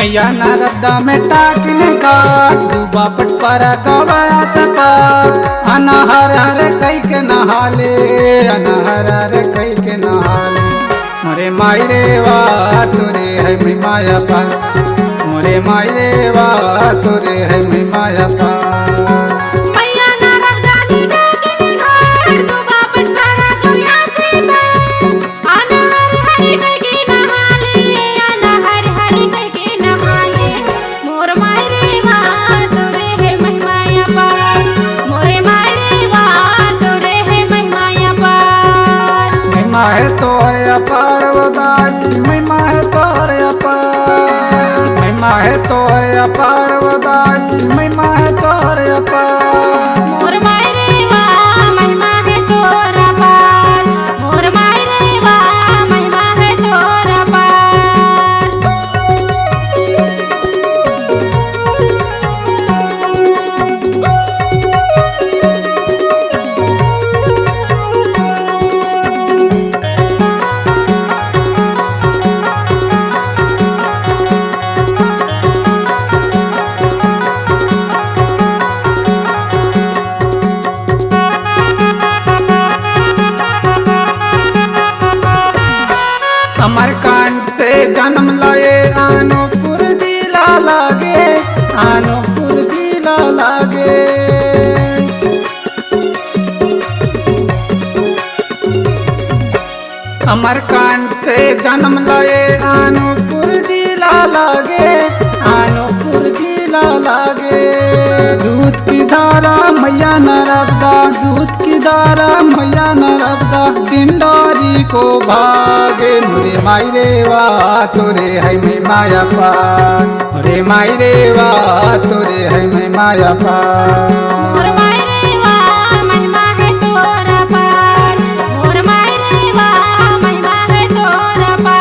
मैया नारदा में टाकने का डूबा पट पर गवाया सपास अना हर हर कई के नहाले अना हर हर कई के नहाले मोरे माई रे वाह तुरे है मैं माया पार मोरे माई रे वाह तुरे है मैं माया पार। है तो अपार वदाई महिमा है तो अपार महिमा है तो अपार वदाई महिमा है तो अपार मोर माई रे वाह महिमा है तोर अपार मोर माई रे वाह महिमा है तोर अपार। अमरकांड से जन्म लाए आनोपुर दिला लागे आनोपुर दिला लागे अमरकांड से जन्म लाए आनोपुर दिला लागे आनोपुर दिला लागे दूध की धारा मैया नर्मदा दूध की धारा मैया नर्मदा डिंडोरी को भागे मोरे माई रे वाह तोरे है मैं माया पार मोरे माई रे वाह तोरे है मैं माया पार। मोर माई रे वाह महिमा है तोर अपार मोर माई रे वाह महिमा है तोर अपार।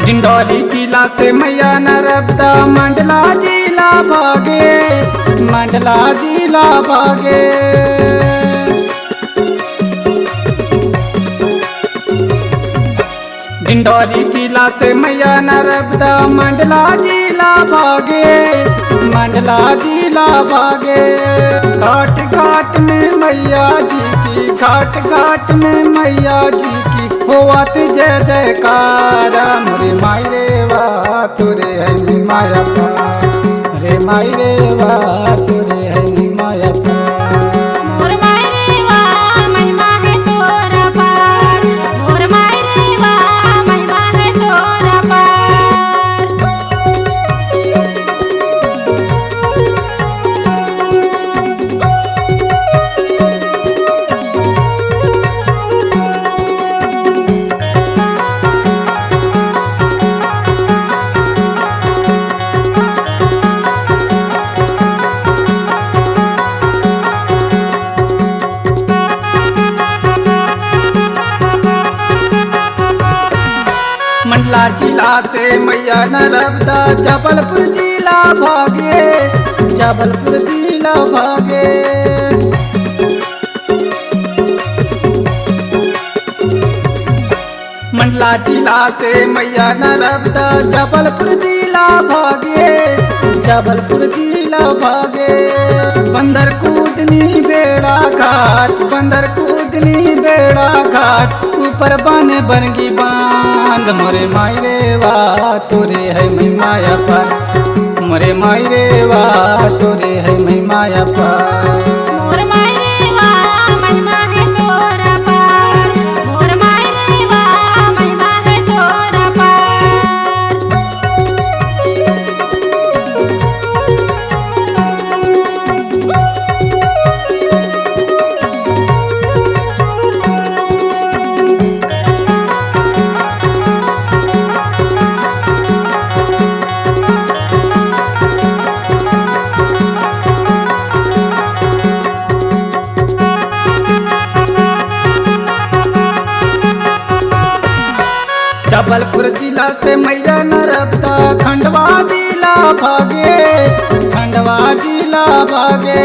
डिंडोरी जिला से मैया नर्मदा मंडला जिला भागे मंडला जिला भागे डिंडोरी जिला से मैया नर्मदा मंडला जिला भागे मंडला जिला भागे घाट घाट में मैया जी की घाट घाट में मैया जी की होवत जय जयकार मोरे माई रे वाह तुरे है मैं माया पार रे माई रे वाह तुरे है मैं माया पार। मोर माई रे वाह महिमा है तोर अपार मोर माई रे वाह महिमा है तोर अपार। मंडला जिला से मैया नर्मदा जबलपुर जिला भागे जबलपुर जिला भागे मंडला जिला से मैया नर्मदा जबलपुर जिला भागे जबलपुर जिला भागे बंदर कूदनी बेड़ा घाट बंदर कूदनी बेड़ा घाट ऊपर बने बनगी बांध मोरे माई रे वाह तोरे है मैं माया पार मोरे माई रे वाह तोरे है मैं माया पार। मोर माई रे वाह महिमा है तोर अपार मोर माई रे वाह महिमा है तोर अपार। से मैया नर्मदा खंडवा जिला भागे, खंडवा जिला भागे।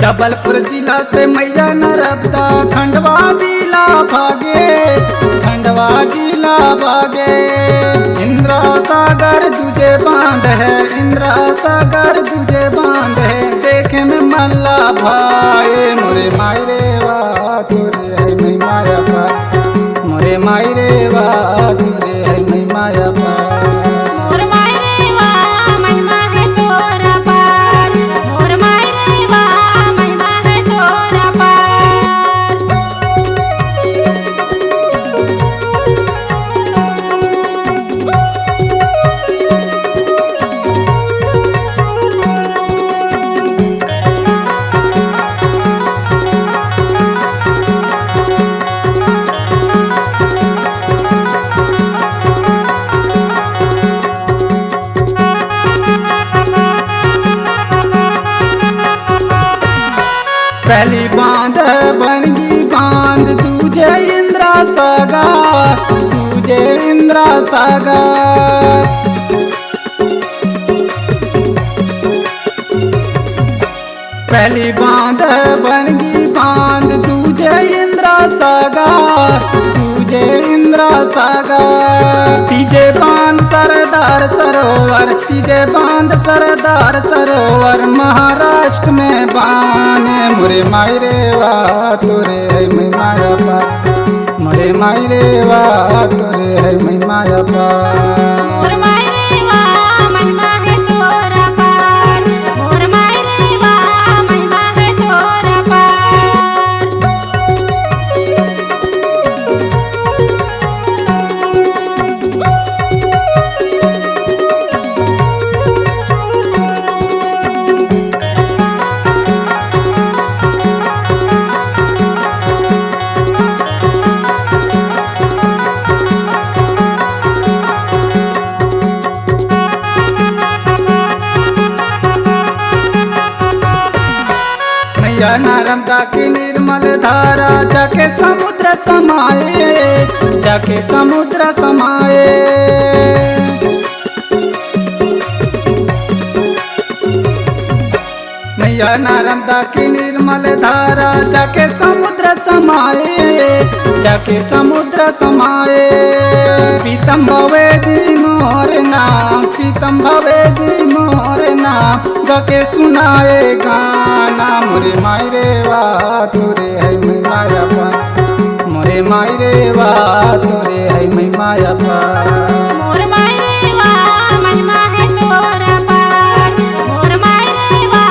जबलपुर जिला से मैया नर्मदा खंडवा जिला भागे, खंडवा जिला भागे। इंद्रा सागर तुझे बांध है, इंद्रा सागर तुझे बांध है, देखे में मल्ला भाई मोरे मायरे वा तुरे है मैं माया पा, मोरे मायरे वा तुरे है मैं माया पा। मोर मायरे वा महिमा है तोरा पार, मोर मायरे वा महिमा है तोरा पार। पहली बांध बनगी बांध तुझे इंद्रा सागर, तुझे इंद्रा सागर। पहली बांध बनगी बांध तुझे इंद्रा सागर, तुझे इंद्रा सागर। तीजे बांध सरदार सरोवर, तीजे बांध सरदार सरोवर, महाराष्ट्र में बाने मोरे मायरे वा तुरे है मैं माया पा, मोरे मायरे वा तुरे है मैं माया पा। मोर मायरे वा महिमा है तोरा पार, मोर मायरे वा महिमा है तोरा पार। मैया नर्मदा की निर्मल धारा जाके समुद्र समाए, जाके समुद्र समाए। मैया नर्मदा की निर्मल धारा जाके समुद्र समाए, जाके समुद्र समाए। पीतम भवेदी मोर नाम, पीतम भवेदी मोर नाम, गके सुनाए गाना मोरे मायरे वा तुरे है मैं माया पा, मोरे मायरे वा तुरे है मैं माया पा। मोर मायरे वा महिमा है तोरा पार, मोर मायरे वा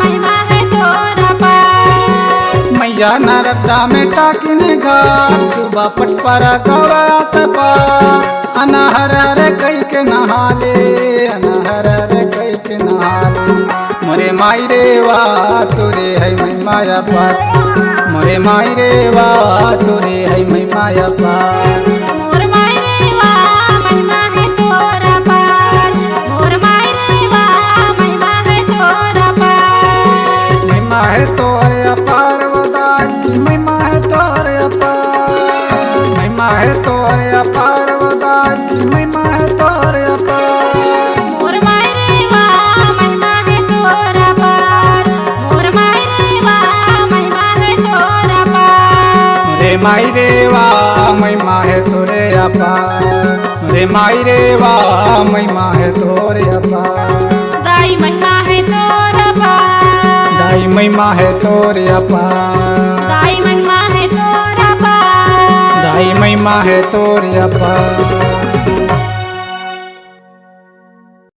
महिमा है तोरा पार। मैया नर्मदा में टाकिने घाट सुबह पटपरा कवा सपा, अनहर रे कई के नहाले, अनहर रे कई के नहाले। मोरे मायरे वा तुरे है मैं माया पा, मोरे मायरे वा तुरे है मैं माया पा। मोर मायरे वा महिमा है तोरा पार, मोर मायरे वा महिमा है तोरा पार। महिमा है तोरे अपार वदाई, महिमा है तोरे अपार, महिमा है तोरे अपार वदाई, महिमा है तोरे अपार। मोर मायरे वा महिमा है तोरा पार, मोर मायरे वा महिमा है तोरा पार। रे मायरे वा महिमा है तोरे अपार, रे मायरे वा महिमा है तोरे अपार। दाई महिमा है तोरा पार, दाई महिमा है तोरे अपार, दाई महिमा है तोरा पार। दाई महिमा है तोरे अपार।